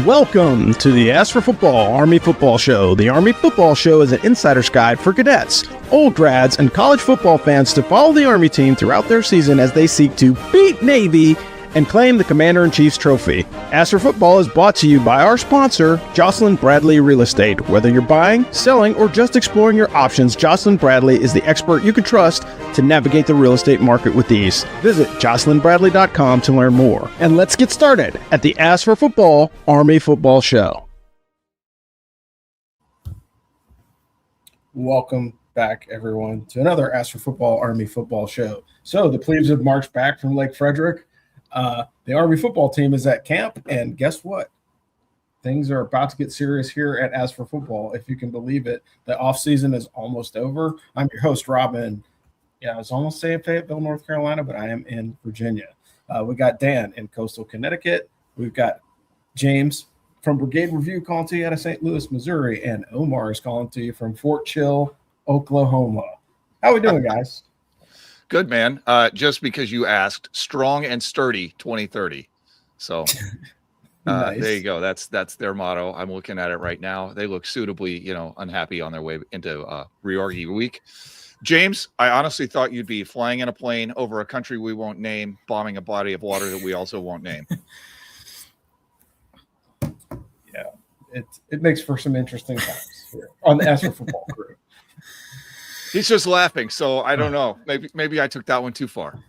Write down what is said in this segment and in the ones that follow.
Welcome to the Ask for Football Army Football Show. The Army Football Show is an insider's guide for cadets, old grads, and college football fans to follow the Army team throughout their season as they seek to beat Navy and claim the Commander-in-Chief's trophy. Ask for Football is brought to you by our sponsor, Jocelyn Bradley Real Estate. Whether you're buying, selling, or just exploring your options, Jocelyn Bradley is the expert you can trust to navigate the real estate market with ease. Visit jocelynbradley.com to learn more. And let's get started at the Ask for Football Army Football Show. Welcome back, everyone, to another Ask for Football Army Football Show. So the plebes have marched back from Lake Frederick. The Army football team is at camp, and guess what? Things are about to get serious here at Ask for Football, if you can believe it. The offseason is almost over. I'm your host, Robin. Yeah, I was almost saying Fayetteville, North Carolina, but I am in Virginia. We got Dan in coastal Connecticut. We've got James from Brigade Review calling to you out of St. Louis, Missouri, and Omar is calling to you from Fort Chill, Oklahoma. How we doing, guys? Good, man. Just because you asked, strong and sturdy 2030. So nice. There you go. That's their motto. I'm looking at it right now. They look suitably, unhappy on their way into reorg week. James, I honestly thought you'd be flying in a plane over a country we won't name, bombing a body of water that we also won't name. Yeah, it makes for some interesting times here on the Ask for Football crew. He's just laughing, so I don't know. Maybe I took that one too far.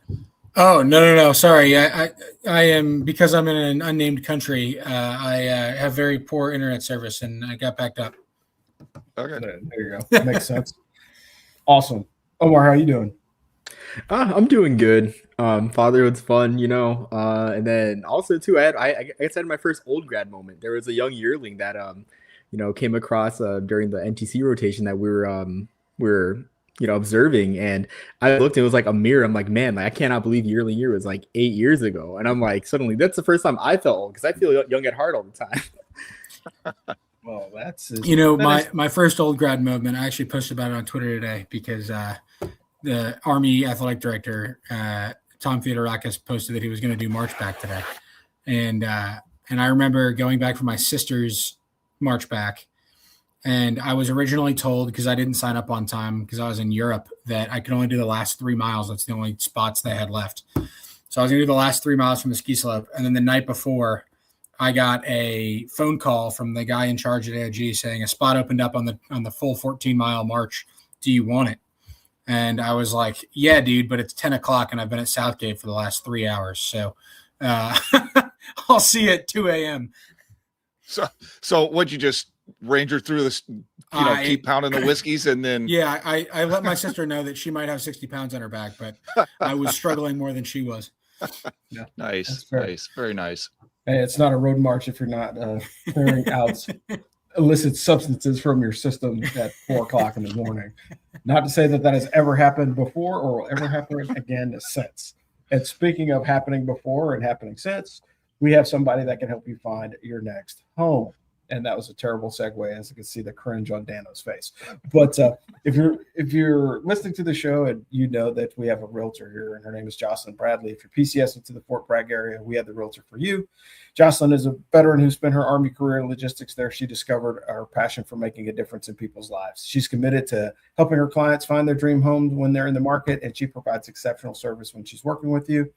Oh, no. Sorry. I am, because I'm in an unnamed country, I have very poor internet service, and I got backed up. Okay. There you go. Makes sense. Awesome. Omar, how you doing? I'm doing good. Fatherhood's fun, and then also too, I guess I had my first old grad moment. There was a young yearling that, came across during the NTC rotation that we were observing, and I looked and it was like a mirror. I'm like, man, I cannot believe yearling year was like 8 years ago. And I'm like, suddenly that's the first time I felt old, because I feel young at heart all the time. Well, that's my first old grad moment. I actually posted about it on Twitter today because the Army athletic director Tom Theodorakis posted that he was going to do March back today, and I remember going back for my sister's March back. And I was originally told, because I didn't sign up on time because I was in Europe, that I could only do the last 3 miles. That's the only spots they had left. So I was going to do the last 3 miles from the ski slope. And then the night before, I got a phone call from the guy in charge at AOG saying a spot opened up on the full 14-mile march. Do you want it? And I was like, yeah, dude, but it's 10 o'clock and I've been at Southgate for the last 3 hours. So I'll see you at 2 a.m. So what'd you just ranger through this, keep pounding the whiskeys, and then I let my sister know that she might have 60 pounds on her back, but I was struggling more than she was. Yeah, nice, very nice. Hey, it's not a road march if you're not clearing out illicit substances from your system at 4 o'clock in the morning. Not to say that has ever happened before or will ever happen again since. And speaking of happening before and happening since, we have somebody that can help you find your next home. And that was a terrible segue, as you can see the cringe on Dano's face. But if you're listening to the show and you know that we have a realtor here, and her name is Jocelyn Bradley. If you're PCSing to the Fort Bragg area, we have the realtor for you. Jocelyn is a veteran who spent her Army career in logistics there. She discovered our passion for making a difference in people's lives. She's committed to helping her clients find their dream home when they're in the market, and she provides exceptional service when she's working with you.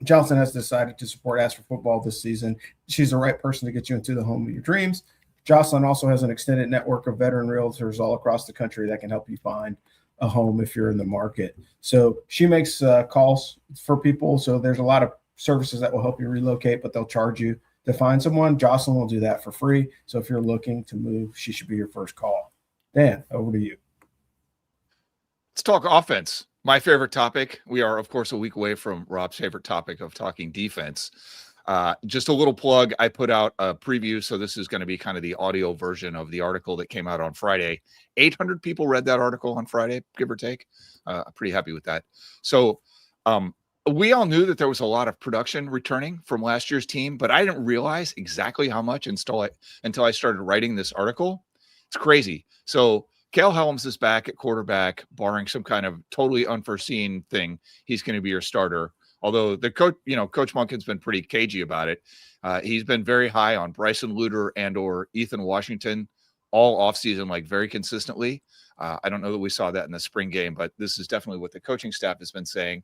Johnson has decided to support Ask for Football this season. She's the right person to get you into the home of your dreams. Jocelyn also has an extended network of veteran realtors all across the country that can help you find a home if you're in the market. So she makes calls for people. So there's a lot of services that will help you relocate, but they'll charge you to find someone. Jocelyn will do that for free. So if you're looking to move, she should be your first call. Dan, over to you. Let's talk offense. My favorite topic. We are, of course, a week away from Rob's favorite topic of talking defense. Just a little plug. I put out a preview, so this is going to be kind of the audio version of the article that came out on Friday. 800 people read that article on Friday, give or take. I'm pretty happy with that. So we all knew that there was a lot of production returning from last year's team, but I didn't realize exactly how much until I started writing this article. It's crazy. So Cal Helms is back at quarterback, barring some kind of totally unforeseen thing. He's going to be your starter. Although the coach, Coach Monken's been pretty cagey about it. He's been very high on Bryson Luter and or Ethan Washington all offseason, like very consistently. I don't know that we saw that in the spring game, but this is definitely what the coaching staff has been saying.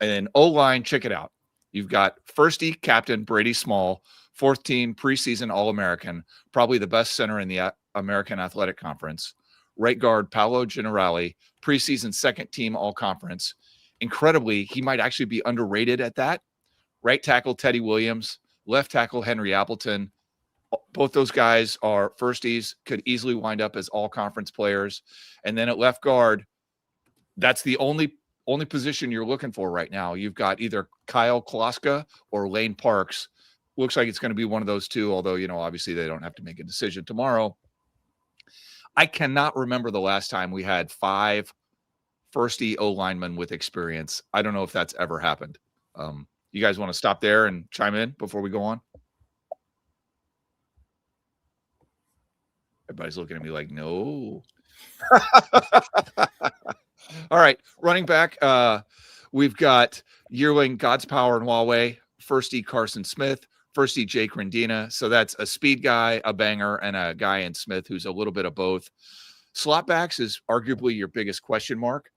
And then O-line, check it out. You've got first-E captain Brady Small, fourth-team preseason All-American, probably the best center in the American Athletic Conference. Right guard Paolo Generali, preseason second-team All-Conference. Incredibly, he might actually be underrated at that. Right tackle Teddy Williams, left tackle Henry Appleton. Both those guys are firsties, could easily wind up as all-conference players. And then at left guard, that's the only position you're looking for right now. You've got either Kyle Kloska or Lane Parks. Looks like it's going to be one of those two, although, obviously they don't have to make a decision tomorrow. I cannot remember the last time we had 5 first-E O-linemen with experience. I don't know if that's ever happened. You guys want to stop there and chime in before we go on? Everybody's looking at me like, no. All right, running back. We've got yearling God's Power and Huawei, first-E Carson Smith, first-E Jake Rendina. So that's a speed guy, a banger, and a guy in Smith who's a little bit of both. Slot backs is arguably your biggest question mark.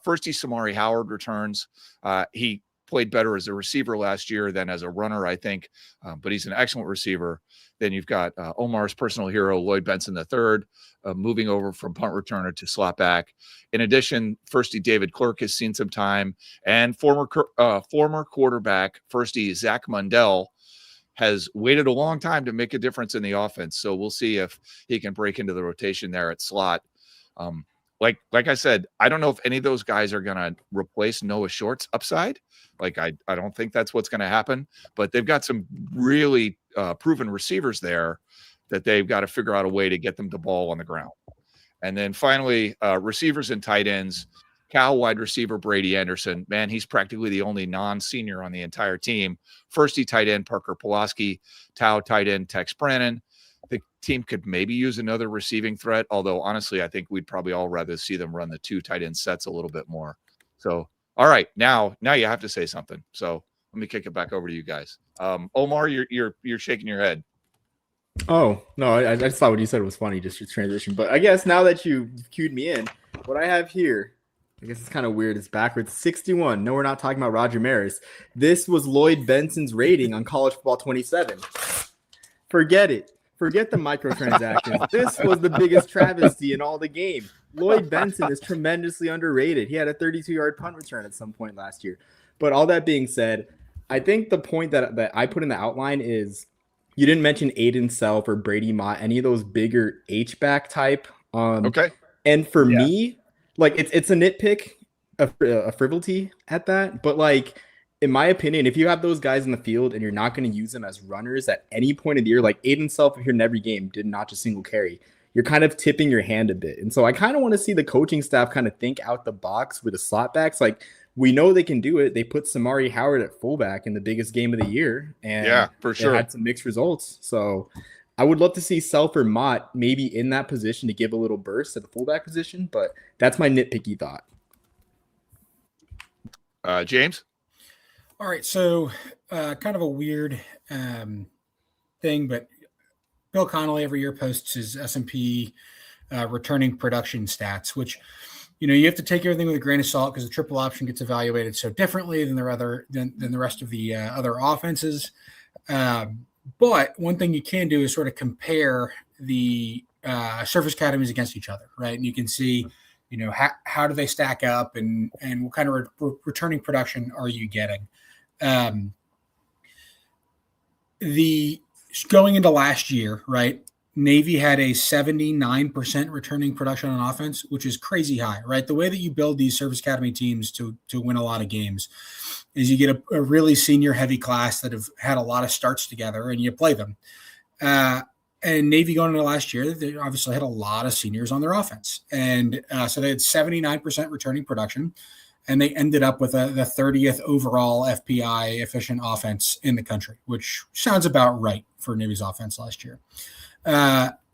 First-E Samari Howard returns. He played better as a receiver last year than as a runner, I think, but he's an excellent receiver. Then you've got Omar's personal hero, Lloyd Benson III, moving over from punt returner to slot back. In addition, first-E David Clerk has seen some time, and former quarterback, first-E Zach Mundell, has waited a long time to make a difference in the offense. So we'll see if he can break into the rotation there at slot. Like I said, I don't know if any of those guys are going to replace Noah Short's upside. I don't think that's what's going to happen, but they've got some really proven receivers there that they've got to figure out a way to get them the ball on the ground. And then finally, receivers and tight ends. Cal wide receiver Brady Anderson. Man, he's practically the only non-senior on the entire team. First-E tight end Parker Pulaski, Tau tight end Tex Brannon. The team could maybe use another receiving threat, although honestly, I think we'd probably all rather see them run the 2 tight end sets a little bit more. So, all right, now you have to say something. So let me kick it back over to you guys. Omar, you're shaking your head. Oh, no, I just thought what you said was funny, just your transition. But I guess now that you've cued me in, what I have here, I guess it's kind of weird. It's backwards. 61. No, we're not talking about Roger Maris. This was Lloyd Benson's rating on College Football 27. Forget it. Forget the microtransactions. This was the biggest travesty in all the game. Lloyd Benson is tremendously underrated. He had a 32-yard punt return at some point last year. But all that being said, I think the point that I put in the outline is you didn't mention Aiden Self or Brady Mott, any of those bigger H-back type. Okay. And for me, it's a nitpick, a frivolity at that. But in my opinion, if you have those guys in the field and you're not going to use them as runners at any point of the year, like Aiden Self here in every game did not just single carry, you're kind of tipping your hand a bit. And so I kind of want to see the coaching staff kind of think out the box with the slot backs. We know they can do it. They put Samari Howard at fullback in the biggest game of the year. And yeah, for sure. They had some mixed results. So I would love to see Self or Mott maybe in that position to give a little burst at the fullback position, but that's my nitpicky thought. James? All right, so kind of a weird thing, but Bill Connolly every year posts his S&P returning production stats, which you have to take everything with a grain of salt because the triple option gets evaluated so differently than the rest of the other offenses. But one thing you can do is sort of compare the service academies against each other, right? And you can see, how do they stack up and what kind of returning production are you getting? The going into last year, right? Navy had a 79% returning production on offense, which is crazy high, right? The way that you build these service academy teams to win a lot of games is you get a really senior heavy class that have had a lot of starts together and you play them. And Navy going into last year, they obviously had a lot of seniors on their offense. And so they had 79% returning production. And they ended up with the 30th overall FPI efficient offense in the country, which sounds about right for Navy's offense last year.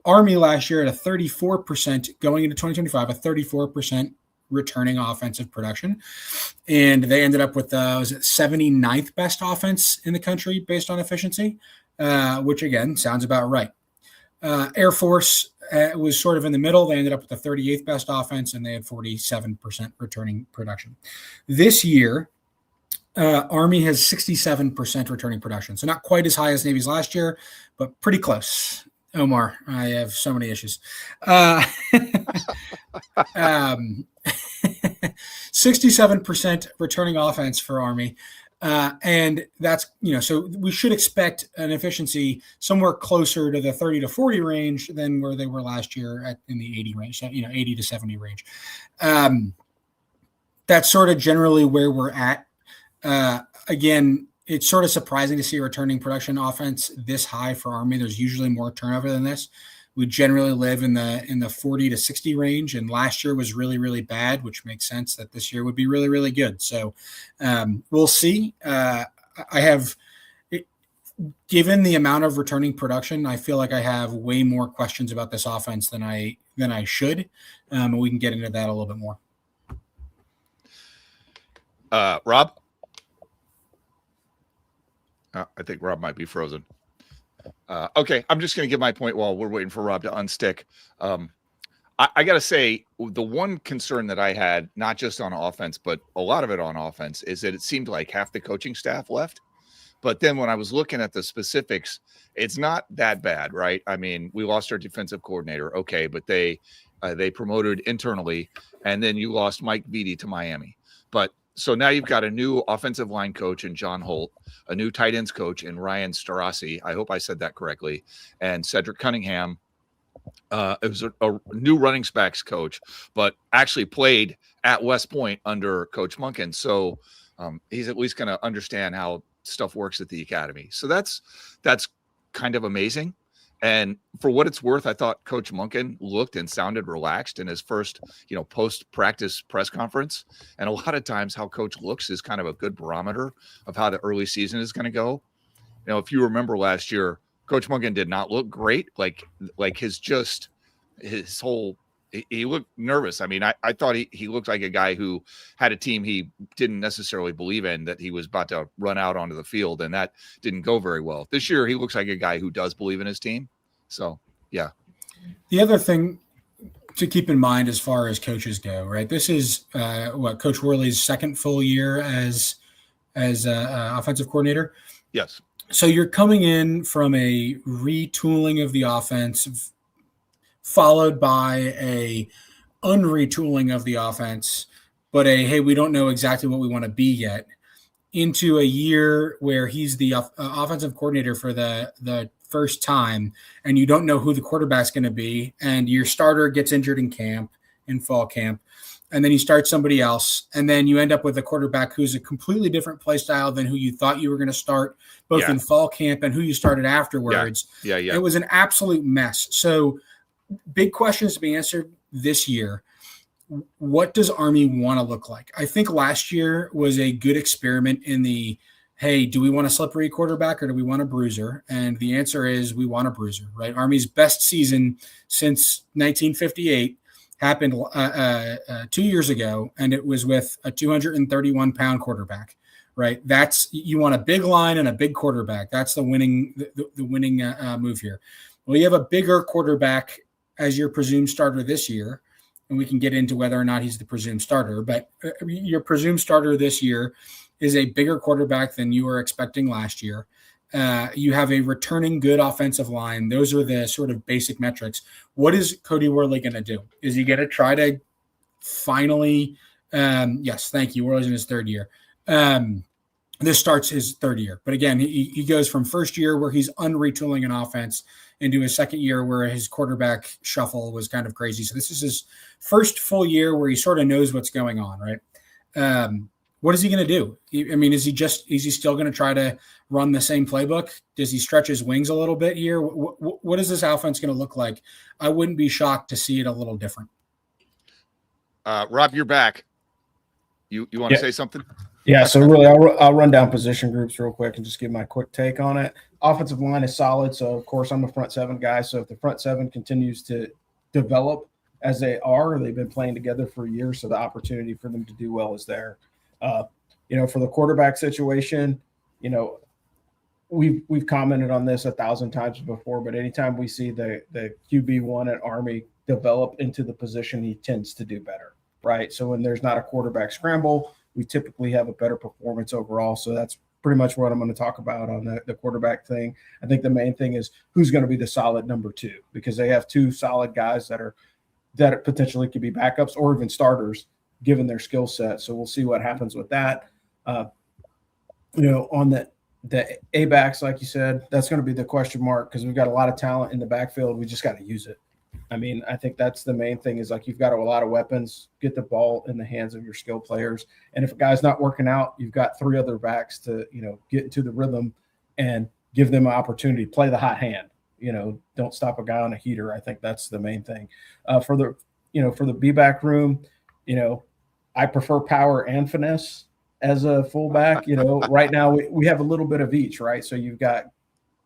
Army last year at a 34% going into 2025, a 34% returning offensive production. And they ended up with, was it 79th best offense in the country based on efficiency, which again, sounds about right. Air Force was sort of in the middle. They ended up with the 38th best offense, and they had 47% returning production. This year, Army has 67% returning production. So not quite as high as Navy's last year, but pretty close. Omar, I have so many issues. 67% returning offense for Army. And that's, so we should expect an efficiency somewhere closer to the 30 to 40 range than where they were last year in the 80 range, 80 to 70 range. That's sort of generally where we're at. Again, it's sort of surprising to see a returning production offense this high for Army. There's usually more turnover than this. We generally live in the 40 to 60 range, and last year was really, really bad, which makes sense that this year would be really, really good. So we'll see. Given the amount of returning production, I feel like I have way more questions about this offense than I should. And we can get into that a little bit more. Rob? I think Rob might be frozen. Okay, I'm just going to give my point while we're waiting for Rob to unstick. I got to say, the one concern that I had, not just on offense, but a lot of it on offense, is that it seemed like half the coaching staff left. But then when I was looking at the specifics, it's not that bad, right? I mean, we lost our defensive coordinator, okay, but they promoted internally, and then you lost Mike Vitti to Miami. But so now you've got a new offensive line coach in John Holt, a new tight ends coach in Ryan Starasi. I hope I said that correctly. And Cedric Cunningham. It was a new running backs coach, but actually played at West Point under Coach Monken. So he's at least going to understand how stuff works at the academy. So that's kind of amazing. And for what it's worth, I thought Coach Monken looked and sounded relaxed in his first, post-practice press conference. And a lot of times how Coach looks is kind of a good barometer of how the early season is going to go. If you remember last year, Coach Monken did not look great. Like he looked nervous. I mean, I thought he looked like a guy who had a team he didn't necessarily believe in, that he was about to run out onto the field, and that didn't go very well. This year, he looks like a guy who does believe in his team. So, yeah. The other thing to keep in mind as far as coaches go, right? This is Coach Worley's second full year as offensive coordinator. Yes. So you're coming in from a retooling of the offense, followed by a unretooling of the offense, but hey, we don't know exactly what we want to be yet, into a year where he's the offensive coordinator for the first time, and you don't know who the quarterback's going to be, and your starter gets injured in fall camp, and then you start somebody else, and then you end up with a quarterback who's a completely different play style than who you thought you were going to start, both in fall camp and who you started afterwards. Yeah. It was an absolute mess. So big questions to be answered this year. What does Army want to look like? I think last year was a good experiment in the, hey, do we want a slippery quarterback or do we want a bruiser? And the answer is we want a bruiser, right? Army's best season since 1958 happened 2 years ago, and it was with a 231-pound quarterback, right? You want a big line and a big quarterback. That's the winning move here. Well, you have a bigger quarterback as your presumed starter this year, and we can get into whether or not he's the presumed starter, but your presumed starter this year is a bigger quarterback than you were expecting last year. You have a returning good offensive line. Those are the sort of basic metrics. What is Cody Worley going to do? Is he going to try to finally yes, thank you. Worley's in his third year. This starts his third year. But again, he goes from first year where he's unretooling an offense into his second year where his quarterback shuffle was kind of crazy. So this is his first full year where he sort of knows what's going on, right? What is he going to do? I mean, is he still going to try to run the same playbook? Does he stretch his wings a little bit here? What is this offense going to look like? I wouldn't be shocked to see it a little different. Rob, you're back. You want to say something? Yeah, so really, I'll run down position groups real quick and just give my quick take on it. Offensive line is solid, so of course I'm a front seven guy. So if the front seven continues to develop as they are. They've been playing together for years, so the opportunity for them to do well is there. For the quarterback situation, we've commented on this 1,000 times before, but anytime we see the QB1 at Army develop into the position, he tends to do better, right? So when there's not a quarterback scramble, we typically have a better performance overall. So that's pretty much what I'm going to talk about on the quarterback thing. I think the main thing is who's going to be the solid number 2, because they have 2 solid guys that potentially could be backups or even starters given their skill set. So we'll see what happens with that. On the A backs, like you said, that's going to be the question mark, because we've got a lot of talent in the backfield. We just got to use it. I mean, I think that's the main thing, is like, you've got a lot of weapons. Get the ball in the hands of your skill players. And if a guy's not working out, you've got 3 other backs to, get into the rhythm and give them an opportunity. Play the hot hand. Don't stop a guy on a heater. I think that's the main thing. For the B back room, I prefer power and finesse as a fullback. Right now we have a little bit of each, right? So you've got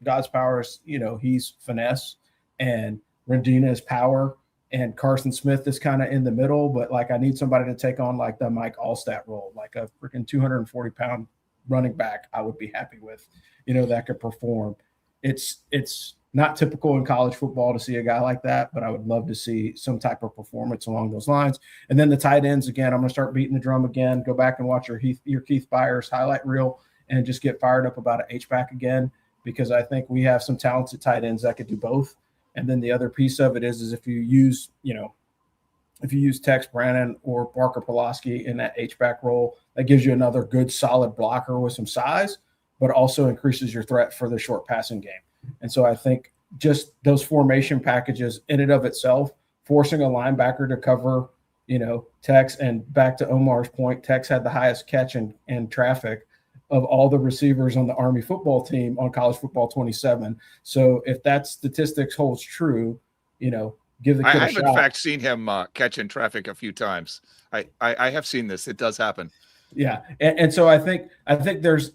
God's Powers, he's finesse, and Rendina is power, and Carson Smith is kind of in the middle. But like, I need somebody to take on like the Mike Allstat role, like a freaking 240-pound running back. I would be happy with, that could perform. It's not typical in college football to see a guy like that, but I would love to see some type of performance along those lines. And then the tight ends, again, I'm going to start beating the drum again. Go back and watch your Keith Byers highlight reel and just get fired up about an H-back again, because I think we have some talented tight ends that could do both. And then the other piece of it is if you use, Tex Brannon or Parker Pulaski in that H-back role, that gives you another good solid blocker with some size, but also increases your threat for the short passing game. And so I think just those formation packages in and of itself, forcing a linebacker to cover, Tex, and back to Omar's point, Tex had the highest catch and traffic of all the receivers on the Army football team on College Football 27. So if that statistics holds true, give the kid a shot. I've in fact seen him catch in traffic a few times. I have seen this. It does happen. Yeah. And so I think there's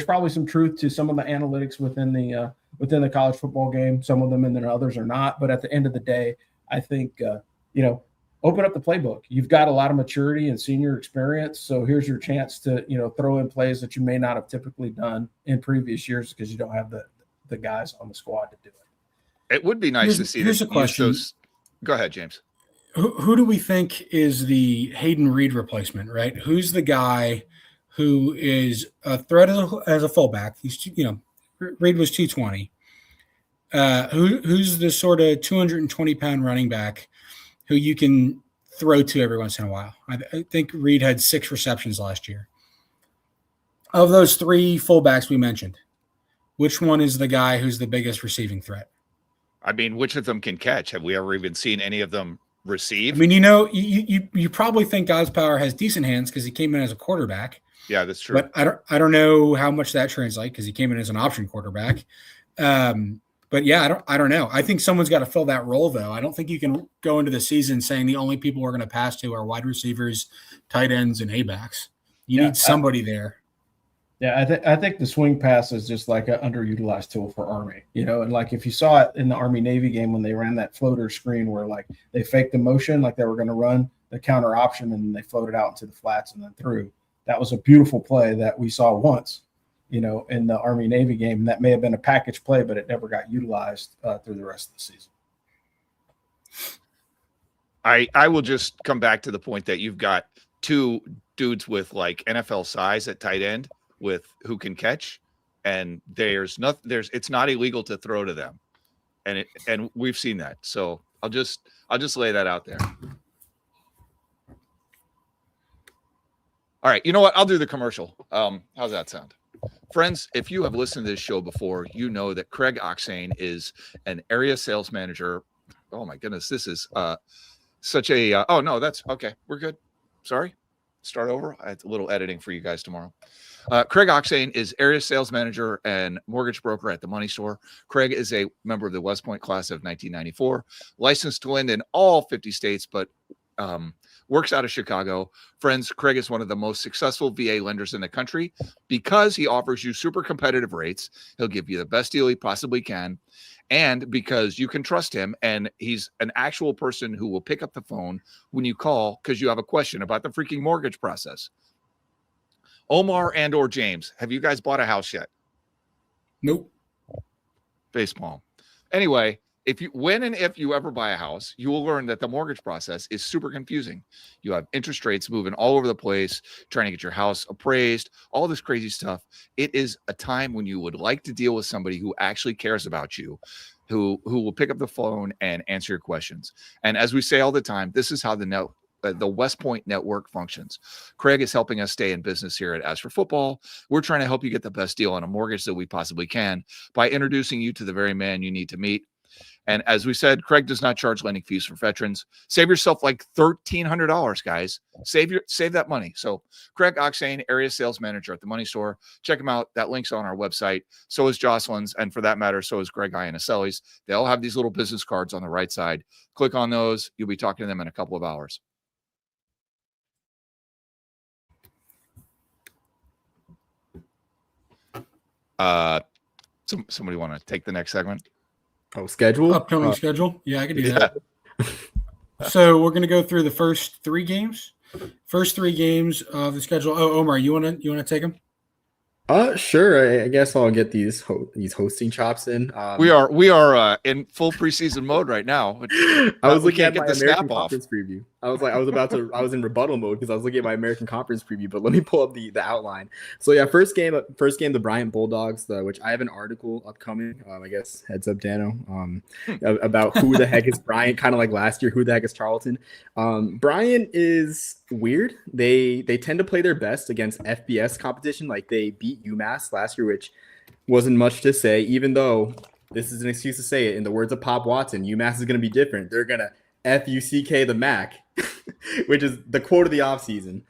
probably some truth to some of the analytics within the college football game, some of them, and then others are not. But at the end of the day, I think, open up the playbook. You've got a lot of maturity and senior experience. So here's your chance to, throw in plays that you may not have typically done in previous years, because you don't have the guys on the squad to do it. It would be nice to see. Here's a question. Go ahead, James. Who do we think is the Hayden Reed replacement, right? Who's the guy who is a threat as a fullback? He's, Reed was 220. Who's the sort of 220-pound running back who you can throw to every once in a while? I think Reed had 6 receptions last year. Of those 3 fullbacks we mentioned, which one is the guy who's the biggest receiving threat? I mean, which of them can catch? Have we ever even seen any of them receive? I mean, you probably think God's Power has decent hands because he came in as a quarterback. Yeah, that's true. But I don't know how much that translates, because he came in as an option quarterback. But yeah, I don't know. I think someone's got to fill that role, though. I don't think you can go into the season saying the only people we're going to pass to are wide receivers, tight ends, and A-backs. You need somebody there. Yeah, I think the swing pass is just like an underutilized tool for Army, and like if you saw it in the Army-Navy game when they ran that floater screen where like they faked the motion like they were going to run the counter option, and they floated out into the flats and then through. That was a beautiful play that we saw once, in the Army-Navy game. And that may have been a package play, but it never got utilized through the rest of the season. I will just come back to the point that you've got 2 dudes with like NFL size at tight end who can catch, and it's not illegal to throw to them. And we've seen that. So I'll just lay that out there. All right. You know what? I'll do the commercial. How's that sound? Friends, if you have listened to this show before, you know that Craig Oxane is an area sales manager. Oh my goodness. This is such a, oh no, that's okay. We're good. Sorry. Start over. I had a little editing for you guys tomorrow. Craig Oxane is area sales manager and mortgage broker at the Money Store. Craig is a member of the West Point class of 1994, licensed to lend in all 50 states, but works out of Chicago. Friends, Craig is one of the most successful VA lenders in the country because he offers you super competitive rates. He'll give you the best deal he possibly can. And because you can trust him, and he's an actual person who will pick up the phone when you call because you have a question about the freaking mortgage process. Omar and or James, have you guys bought a house yet? Nope. Facepalm. Anyway, when and if you ever buy a house, you will learn that the mortgage process is super confusing. You have interest rates moving all over the place, trying to get your house appraised, all this crazy stuff. It is a time when you would like to deal with somebody who actually cares about you, who will pick up the phone and answer your questions. And as we say all the time, this is how the West Point network functions. Craig is helping us stay in business here at As for Football. We're trying to help you get the best deal on a mortgage that we possibly can by introducing you to the very man you need to meet. And as we said, Craig does not charge lending fees for veterans. Save yourself like $1,300, guys. Save that money. So Craig Oxane, area sales manager at the Money Store. Check him out. That link's on our website. So is Jocelyn's. And for that matter, so is Greg Iannicelli's. They all have these little business cards on the right side. Click on those. You'll be talking to them in a couple of hours. Somebody want to take the next segment? Schedule? Upcoming schedule? Yeah, I can do that. So we're going to go through the first three games. First three games of the schedule. Oh, Omar, you want to take them? Sure. I guess I'll get these hosting chops in. We are in full preseason mode right now. I was looking at get my the American snap off. Conference preview. I was in rebuttal mode because I was looking at my American Conference preview. But let me pull up the outline. So yeah, first game, the Bryant Bulldogs, which I have an article upcoming. I guess heads up, Dano, about who the heck is Bryant. Kind of like last year, who the heck is Charlton? Bryant is weird. They tend to play their best against FBS competition. Like they beat UMass last year, which wasn't much to say, even though this is an excuse to say it. In the words of Pop Watson, UMass is going to be different. They're going to FUCK the MAC, which is the quote of the offseason.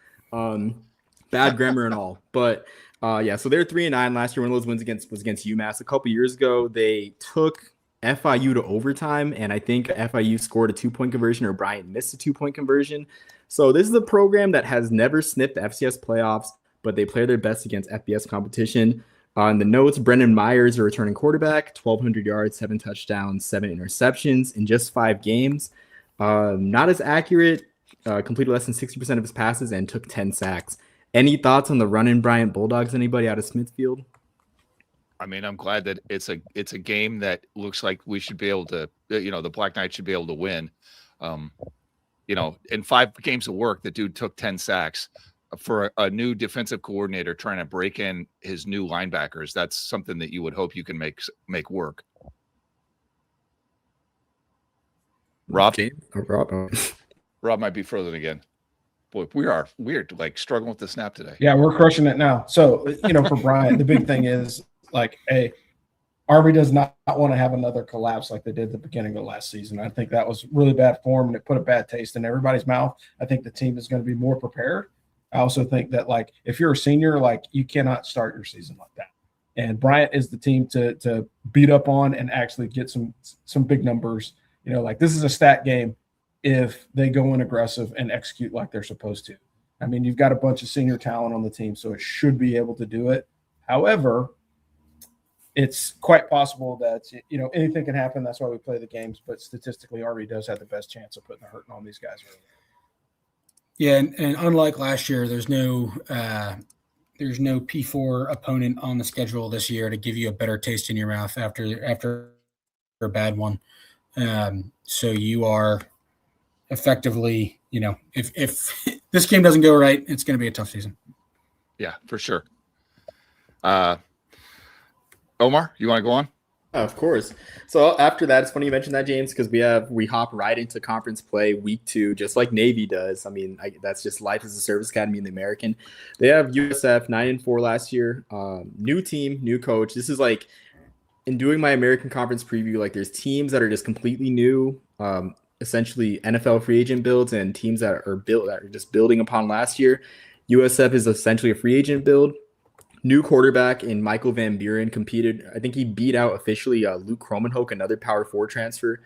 Bad grammar and all. But yeah, so they're 3-9 last year. One of those wins was against UMass. A couple years ago, they took FIU to overtime, and I think FIU scored a 2-point conversion or Bryant missed a 2-point conversion. So this is a program that has never sniffed the FCS playoffs, but they play their best against FBS competition. On the notes, Brendan Myers, a returning quarterback, 1,200 yards, 7 touchdowns, 7 interceptions in just 5 games. Not as accurate, completed less than 60% of his passes, and took 10 sacks. Any thoughts on the run-in Bryant Bulldogs? Anybody out of Smithfield? I mean, I'm glad that it's a game that looks like we should be able to, the Black Knights should be able to win. In 5 games of work, the dude took 10 sacks. For a new defensive coordinator trying to break in his new linebackers, that's something that you would hope you can make work. Rob? Rob might be frozen again. Boy, we're like struggling with the snap today. Yeah, we're crushing it now. So, for Bryant, the big thing is Army does not want to have another collapse like they did at the beginning of last season. I think that was really bad form, and it put a bad taste in everybody's mouth. I think the team is going to be more prepared. I also think that, if you're a senior, you cannot start your season like that. And Bryant is the team to beat up on and actually get some big numbers. This is a stat game if they go in aggressive and execute like they're supposed to. I mean, you've got a bunch of senior talent on the team, so it should be able to do it. However, it's quite possible that, anything can happen. That's why we play the games. But statistically, Army does have the best chance of putting the hurting on these guys early. Yeah, and unlike last year, there's no P4 opponent on the schedule this year to give you a better taste in your mouth after a bad one. So you are effectively, if this game doesn't go right, it's going to be a tough season. Yeah, for sure. Omar, you want to go on? Of course. So after that, it's funny you mentioned that, James, because we hop right into conference play week 2, just like Navy does. I mean, that's just life as a service academy in the American. They have USF 9-4 last year. New team, new coach. This is in doing my American Conference preview, there's teams that are just completely new, essentially NFL free agent builds, and teams that are just building upon last year. USF is essentially a free agent build. New quarterback in Michael Van Buren competed. I think he beat out officially Luke Kromenhoek, another Power 4 transfer.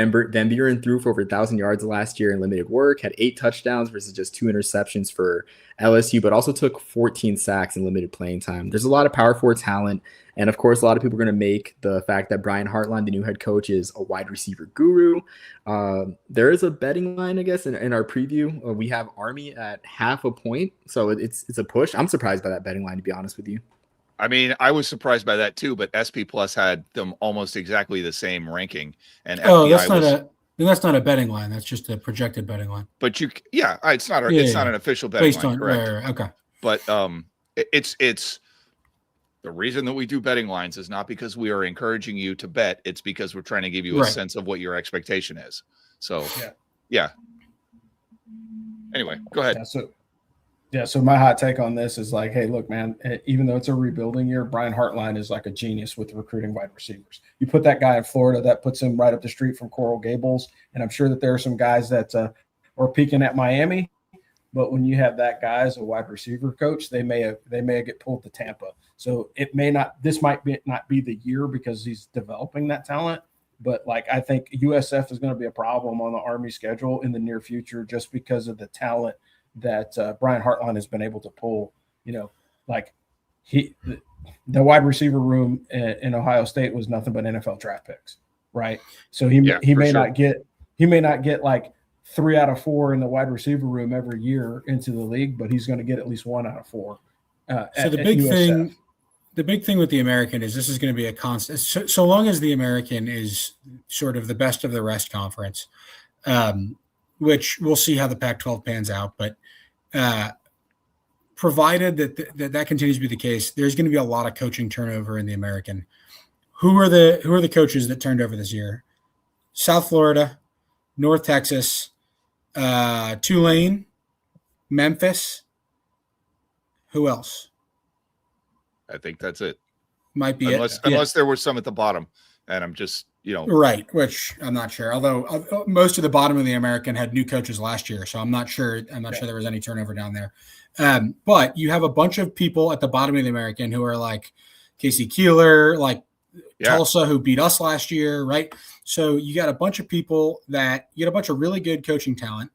Van Buren threw for over 1,000 yards last year in limited work, had 8 touchdowns versus just 2 interceptions for LSU, but also took 14 sacks in limited playing time. There's a lot of power forward talent. And of course, a lot of people are going to make the fact that Brian Hartline, the new head coach, is a wide receiver guru. There is a betting line, I guess, in our preview. We have Army at 0.5 point. So it's a push. I'm surprised by that betting line, to be honest with you. I mean, I was surprised by that too, but SP Plus had them almost exactly the same ranking. And that's not a betting line. That's just a projected betting line. But it's not an official betting based line, on correct? right, okay. But it's the reason that we do betting lines is not because we are encouraging you to bet. It's because we're trying to give you a sense of what your expectation is. So yeah. Anyway, go ahead. So my hot take on this is like, hey, look, man, even though it's a rebuilding year, Brian Hartline is like a genius with recruiting wide receivers. You put that guy in Florida, that puts him right up the street from Coral Gables. And I'm sure that there are some guys that are peaking at Miami. But when you have that guy as a wide receiver coach, they may get pulled to Tampa. So this might not be the year because he's developing that talent. But like, I think USF is going to be a problem on the Army schedule in the near future just because of the talent that Brian Hartline has been able to pull. Like the wide receiver room in Ohio State was nothing but NFL draft picks, right? So he may not get like 3 out of 4 in the wide receiver room every year into the league, but he's going to get at least 1 out of 4. So the big thing with the American is this is going to be a constant. So long as the American is sort of the best of the rest conference, which we'll see how the Pac-12 pans out, but provided that continues to be the case, there's going to be a lot of coaching turnover in the American. Who are the coaches that turned over this year? South Florida, North Texas, Tulane, Memphis. Who else? I think that's it. Might be unless there was some at the bottom, and I'm just right, which I'm not sure. Although most of the bottom of the American had new coaches last year, so I'm not sure there was any turnover down there. But you have a bunch of people at the bottom of the American who are like Casey Keeler, like Tulsa, who beat us last year, right? So you got a bunch of people you get a bunch of really good coaching talent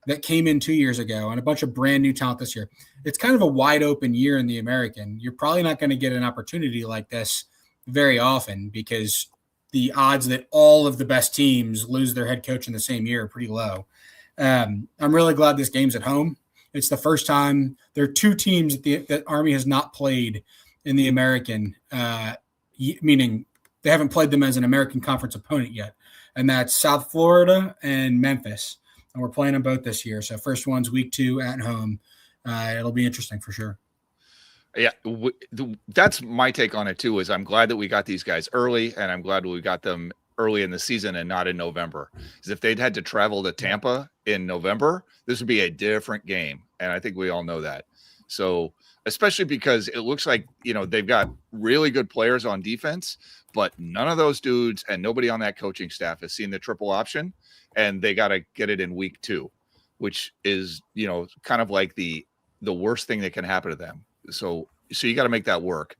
that came in 2 years ago and a bunch of brand new talent this year. It's kind of a wide open year in the American. You're probably not going to get an opportunity like this very often because the odds that all of the best teams lose their head coach in the same year are pretty low. I'm really glad this game's at home. It's the first time there are 2 teams that Army has not played in the American, meaning they haven't played them as an American Conference opponent yet. And that's South Florida and Memphis. And we're playing them both this year. So first one's week 2 at home. It'll be interesting for sure. Yeah, that's my take on it too, is I'm glad that we got these guys early, and I'm glad we got them early in the season and not in November. Because if they'd had to travel to Tampa in November, this would be a different game. And I think we all know that. So especially because it looks like, they've got really good players on defense, but none of those dudes and nobody on that coaching staff has seen the triple option, and they got to get it in week 2, which is, kind of like the worst thing that can happen to them. So you got to make that work.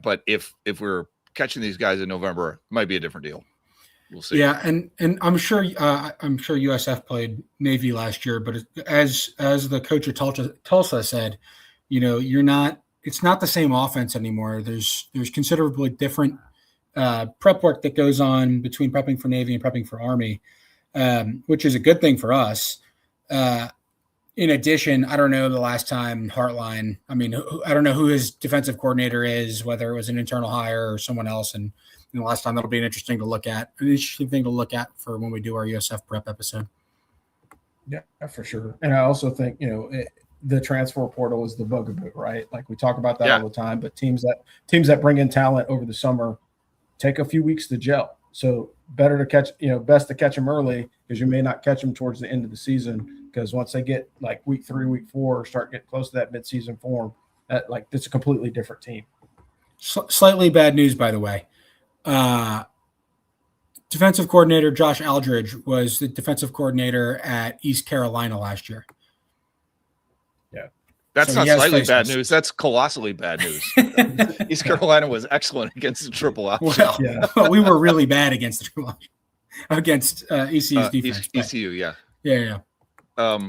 But if we're catching these guys in November, it might be a different deal. We'll see. Yeah, and I'm sure USF played Navy last year, but as the coach of Tulsa said, it's not the same offense anymore. There's considerably different prep work that goes on between prepping for Navy and prepping for Army, which is a good thing for us. In addition, I don't know the last time Hartline, I don't know who his defensive coordinator is, whether it was an internal hire or someone else. And the last time, that'll be an interesting thing to look at for when we do our USF prep episode. Yeah, for sure. And I also think, the transfer portal is the bugaboo, right? Like we talk about that all the time, but teams that bring in talent over the summer take a few weeks to gel. So better to catch, best to catch them early because you may not catch them towards the end of the season. Because once they get like week 3, week 4, start getting close to that midseason form, it's a completely different team. Slightly bad news, by the way. Defensive coordinator Josh Aldridge was the defensive coordinator at East Carolina last year. Yeah. That's not slightly bad news. That's colossally bad news. East Carolina was excellent against the triple option. Well, we were really bad against the triple option. against ECU's defense. ECU, yeah. Yeah. All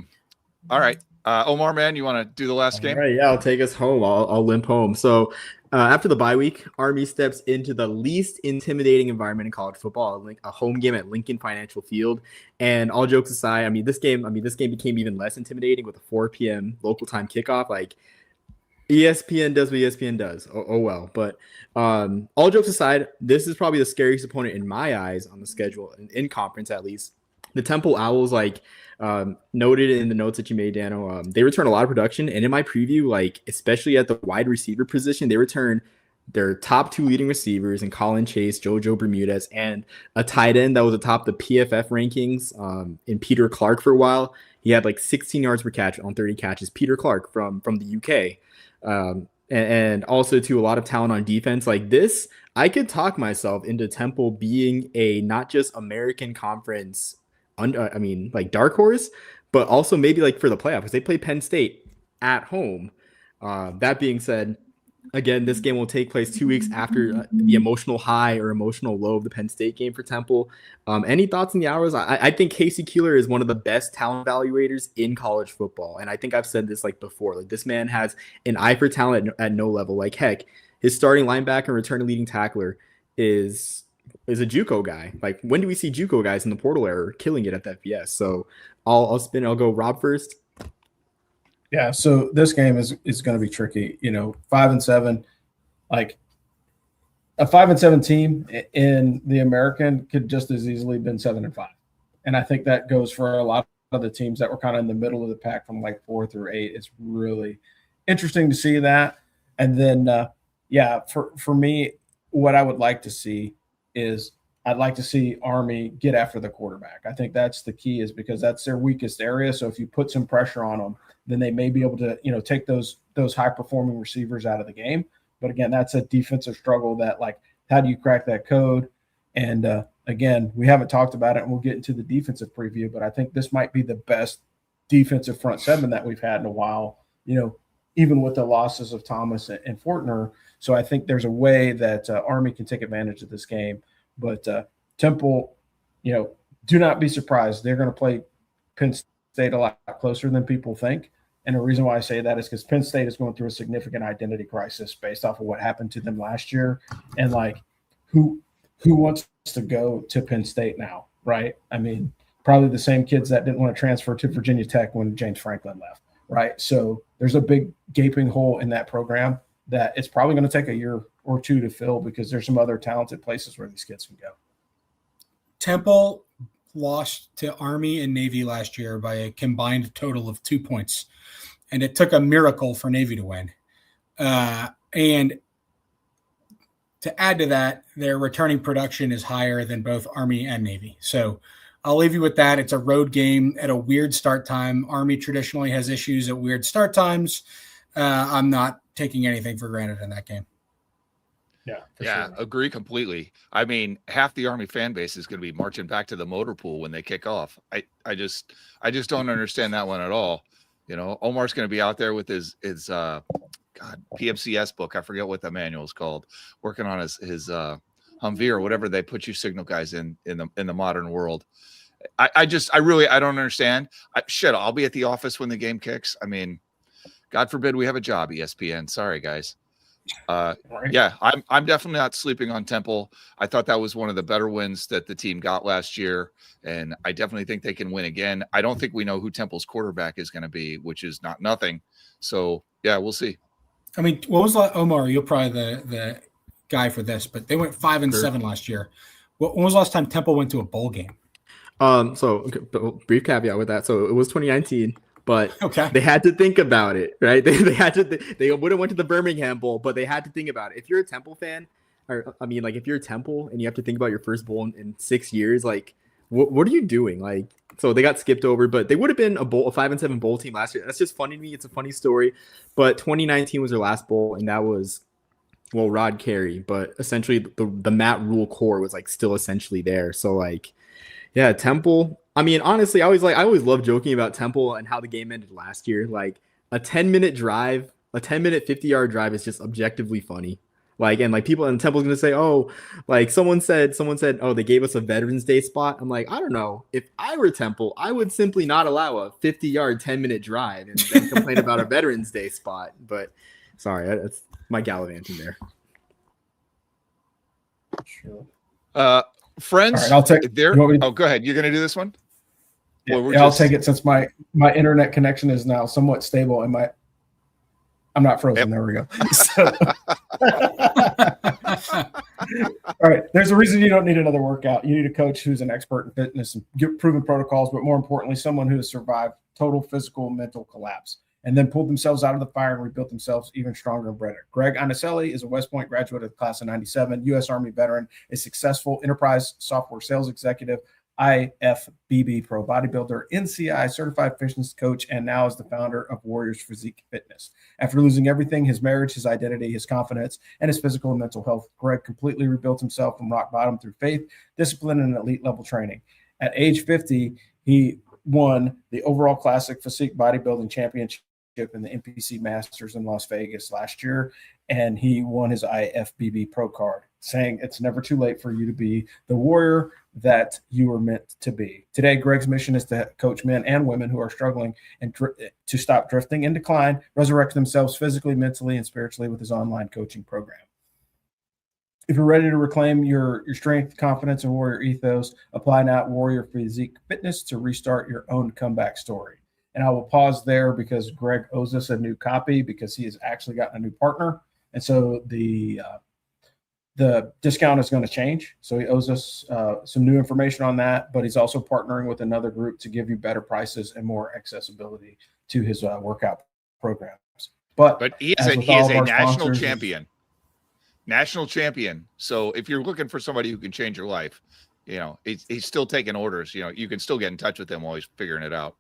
right. Omar, man, you want to do the last game? All right, yeah, I'll take us home. I'll limp home. So after the bye week, Army steps into the least intimidating environment in college football, a home game at Lincoln Financial Field. And all jokes aside, this game became even less intimidating with a 4 p.m. local time kickoff. Like ESPN does what ESPN does. Oh well. But all jokes aside, this is probably the scariest opponent in my eyes on the schedule, in conference at least. The Temple Owls, noted in the notes that you made, Dano, they return a lot of production. And in my preview, especially at the wide receiver position, they return their top 2 leading receivers in Colin Chase, JoJo Bermudez, and a tight end that was atop the PFF rankings in Peter Clark for a while. He had 16 yards per catch on 30 catches. Peter Clark from the UK. And also to a lot of talent on defense. Like this, I could talk myself into Temple being a not just American Conference dark horse, but also maybe for the playoff, because they play Penn State at home. That being said, again, this game will take place 2 weeks after the emotional high or emotional low of the Penn State game for Temple. Any thoughts in the hours? I think Casey Keeler is one of the best talent evaluators in college football. And I think I've said this before, this man has an eye for talent at no level. Heck, his starting linebacker and returning leading tackler is a JUCO guy. When do we see JUCO guys in the portal era killing it at the FBS? So I'll go Rob first. Yeah, so this game is going to be tricky. 5-7, a 5-7 team in the American could just as easily been 7-5, and I think that goes for a lot of the teams that were kind of in the middle of the pack from 4 through 8. It's really interesting to see that. And then, for me, what I would like to see is I'd like to see Army get after the quarterback. I think that's the key, is because that's their weakest area. So if you put some pressure on them, then they may be able to, take those high-performing receivers out of the game. But again, that's a defensive struggle that, how do you crack that code? And again, we haven't talked about it, and we'll get into the defensive preview, but I think this might be the best defensive front seven that we've had in a while, even with the losses of Thomas and Fortner. So I think there's a way that Army can take advantage of this game. But Temple, do not be surprised. They're going to play Penn State a lot closer than people think. And the reason why I say that is because Penn State is going through a significant identity crisis based off of what happened to them last year. And who wants to go to Penn State now, right? Probably the same kids that didn't want to transfer to Virginia Tech when James Franklin left, right? So there's a big gaping hole in that program that it's probably going to take a year or two to fill, because there's some other talented places where these kids can go. Temple lost to Army and Navy last year by a combined total of 2 points, and it took a miracle for Navy to win. And to add to that, their returning production is higher than both Army and Navy. So I'll leave you with that. It's a road game at a weird start time. Army traditionally has issues at weird start times. I'm not taking anything for granted in that game. Yeah, agree completely. Half the Army fan base is going to be marching back to the motor pool when they kick off. I just don't understand that one at all. Omar's going to be out there with his PMCS book. I forget what the manual is called, working on his Humvee or whatever they put you signal guys in the modern world. I don't understand. I'll be at the office when the game kicks. God forbid we have a job, ESPN. Sorry, guys. Yeah, I'm definitely not sleeping on Temple. I thought that was one of the better wins that the team got last year, and I definitely think they can win again. I don't think we know who Temple's quarterback is going to be, which is not nothing. So yeah, we'll see. What was Omar? You're probably the guy for this, but they went 5-7 last year. When was the last time Temple went to a bowl game? So brief caveat with that. So it was 2019. But they had to think about it, right? They had to. They would have went to the Birmingham Bowl, but they had to think about it. If you're a Temple fan, if you're a Temple and you have to think about your first bowl in 6 years, what are you doing? So they got skipped over, but they would have been a 5-7 bowl team last year. That's just funny to me. It's a funny story. But 2019 was their last bowl, and that was, Rod Carey. But essentially, the Matt Rule core was still essentially there. So yeah, Temple. Honestly, I always love joking about Temple and how the game ended last year. A 10-minute drive, a 10-minute 50-yard drive is just objectively funny. Like, and like people in Temple's gonna say, oh, like someone said, oh, they gave us a Veterans Day spot. I'm like, I don't know. If I were Temple, I would simply not allow a 50-yard, 10-minute drive and then complain about a Veterans Day spot. But sorry, that's my gallivanting there. Sure. Friends, All right, I'll take. there. You want me to- Oh, go ahead. You're going to do this one? Yeah, Well, I'll take it since my internet connection is now somewhat stable and I'm not frozen. Yep. There we go. So, all right. There's a reason you don't need another workout. You need a coach who's an expert in fitness and give proven protocols, but more importantly, someone who has survived total physical and mental collapse and then pulled themselves out of the fire and rebuilt themselves even stronger and better. Greg Anicelli is a West Point graduate of the class of 97, U.S. Army veteran, a successful enterprise software sales executive, IFBB pro bodybuilder, NCI certified fitness coach, and now is the founder of Warriors Physique Fitness. After losing everything, his marriage, his identity, his confidence, and his physical and mental health, Greg completely rebuilt himself from rock bottom through faith, discipline, and elite level training. At age 50, he won the overall classic physique bodybuilding championship in the NPC Masters in Las Vegas last year, and he won his IFBB pro card, saying it's never too late for you to be the warrior that you were meant to be. Today, Greg's mission is to coach men and women who are struggling and to stop drifting in decline, resurrect themselves physically, mentally, and spiritually with his online coaching program. If you're ready to reclaim your strength, confidence, and warrior ethos, apply now at Warrior Physique Fitness to restart your own comeback story. And I will pause there because Greg owes us a new copy because he has actually gotten a new partner. And so the discount is going to change. So he owes us some new information on that, but he's also partnering with another group to give you better prices and more accessibility to his workout programs. But he is a national champion. National champion. So if you're looking for somebody who can change your life, he's still taking orders. You can still get in touch with him while he's figuring it out.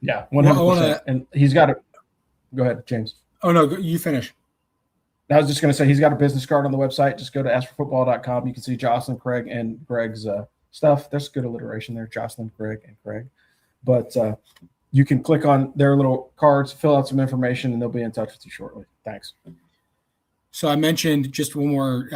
Yeah, 100%. And he's got it. Go ahead, James. Oh, no, you finish. I was just going to say he's got a business card on the website. Just go to askforfootball.com. You can see Jocelyn, Craig, and Greg's stuff. There's good alliteration there, Jocelyn, Craig, and Craig. But you can click on their little cards, fill out some information, and they'll be in touch with you shortly. Thanks. So I mentioned just one more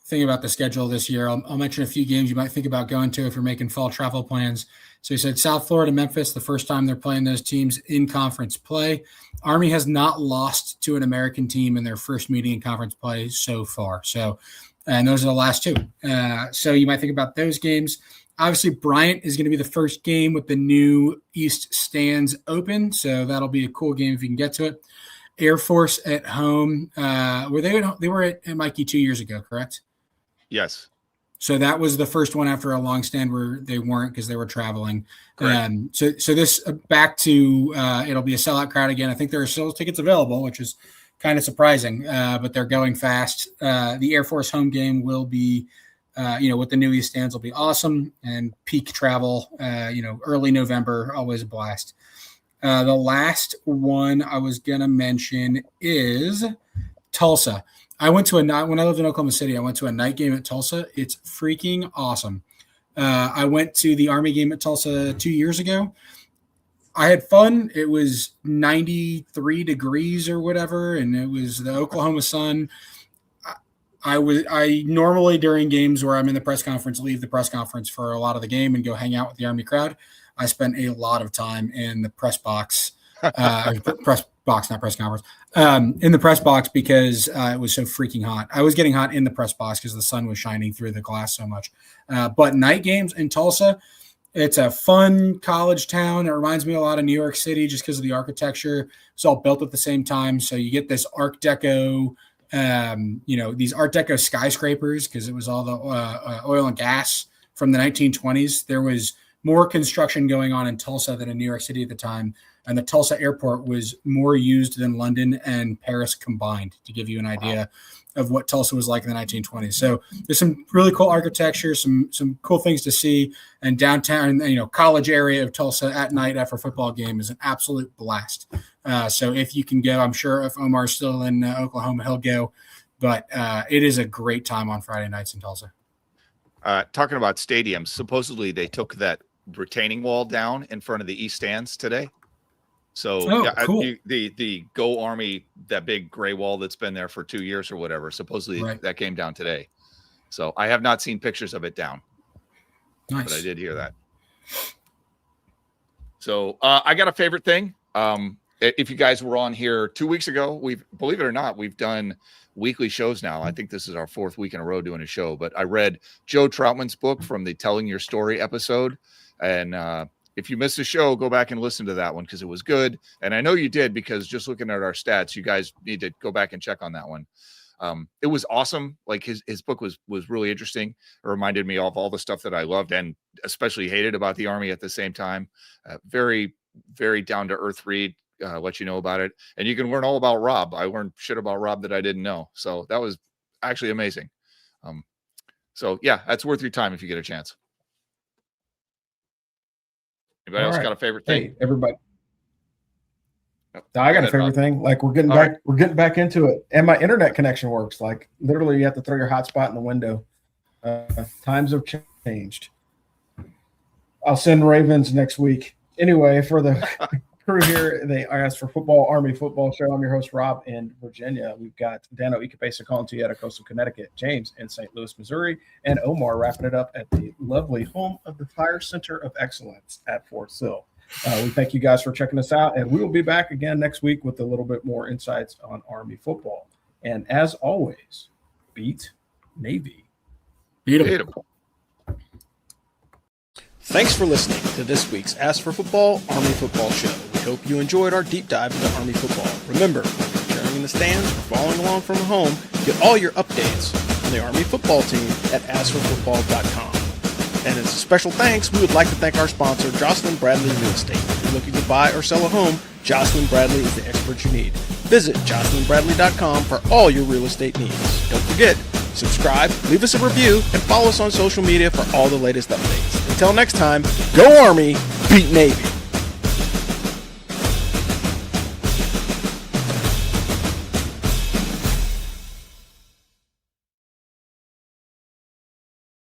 thing about the schedule this year. I'll mention a few games you might think about going to if you're making fall travel plans. So he said South Florida, Memphis, the first time they're playing those teams in conference play. Army has not lost to an American team in their first meeting in conference play so far. And those are the last two. So you might think about those games. Obviously, Bryant is going to be the first game with the new East stands open. So that'll be a cool game if you can get to it. Air Force at home. They were at Mikey 2 years ago, correct? Yes. So that was the first one after a long stand where they weren't because they were traveling. So this back to it'll be a sellout crowd again. I think there are still tickets available, which is kind of surprising, but they're going fast. The Air Force home game will be, with the new East stands will be awesome, and peak travel, early November, always a blast. The last one I was going to mention is Tulsa. When I lived in Oklahoma City, I went to a night game at Tulsa. It's freaking awesome. I went to the Army game at Tulsa 2 years ago. I had fun. It was 93 degrees or whatever, and it was the Oklahoma sun. I normally during games where I'm in the press conference, leave the press conference for a lot of the game and go hang out with the Army crowd. I spent a lot of time in the press box, press box, not press conference, in the press box because it was so freaking hot. I was getting hot in the press box because the sun was shining through the glass so much. But night games in Tulsa, it's a fun college town. It reminds me a lot of New York City just because of the architecture. It's all built at the same time. So you get this Art Deco, these Art Deco skyscrapers because it was all the oil and gas from the 1920s. There was more construction going on in Tulsa than in New York City at the time. And the Tulsa airport was more used than London and Paris combined, to give you an idea of what Tulsa was like in the 1920s. So there's some really cool architecture, some cool things to see. And downtown, college area of Tulsa at night after a football game is an absolute blast. So if you can go, I'm sure if Omar's still in Oklahoma, he'll go. But it is a great time on Friday nights in Tulsa. Talking about stadiums, supposedly they took that retaining wall down in front of the East stands today. So cool. the Go Army, that big gray wall that's been there for 2 years or whatever, supposedly that came down today. So I have not seen pictures of it down. Nice. But I did hear that. So I got a favorite thing. If you guys were on here 2 weeks ago, believe it or not, we've done weekly shows now. I think this is our 4th week in a row doing a show, but I read Joe Troutman's book from the Telling Your Story episode. And if you missed the show, go back and listen to that one because it was good. And I know you did, because just looking at our stats, you guys need to go back and check on that one. It was awesome. Like his book was really interesting. It reminded me of all the stuff that I loved and especially hated about the Army at the same time. Very, very down to earth read. Let you know about it, and you can learn all about Rob. I learned shit about Rob that I didn't know, so that was actually amazing. So yeah, that's worth your time if you get a chance. Anybody else got a favorite thing? Hey, everybody. I got a favorite thing. Like we're getting back into it, and my internet connection works. Like literally, you have to throw your hotspot in the window. Times have changed. I'll send Ravens next week. Anyway, for the crew here, they asked for football, Army football show. I'm your host, Rob, in Virginia. We've got Dano Ikebesa calling to you out of coastal Connecticut, James in St. Louis, Missouri, and Omar wrapping it up at the lovely home of the Fire Center of Excellence at Fort Sill. We thank you guys for checking us out, and we will be back again next week with a little bit more insights on Army football. And as always, beat Navy. Beat 'em. Thanks for listening to this week's Ask for Football Army Football Show. We hope you enjoyed our deep dive into Army football. Remember, whether you're cheering in the stands or following along from home, get all your updates on the Army football team at askforfootball.com. And as a special thanks, we would like to thank our sponsor, Jocelyn Bradley Real Estate. If you're looking to buy or sell a home, Jocelyn Bradley is the expert you need. Visit jocelynbradley.com for all your real estate needs. Don't forget, subscribe, leave us a review, and follow us on social media for all the latest updates. Until next time, go Army, beat Navy.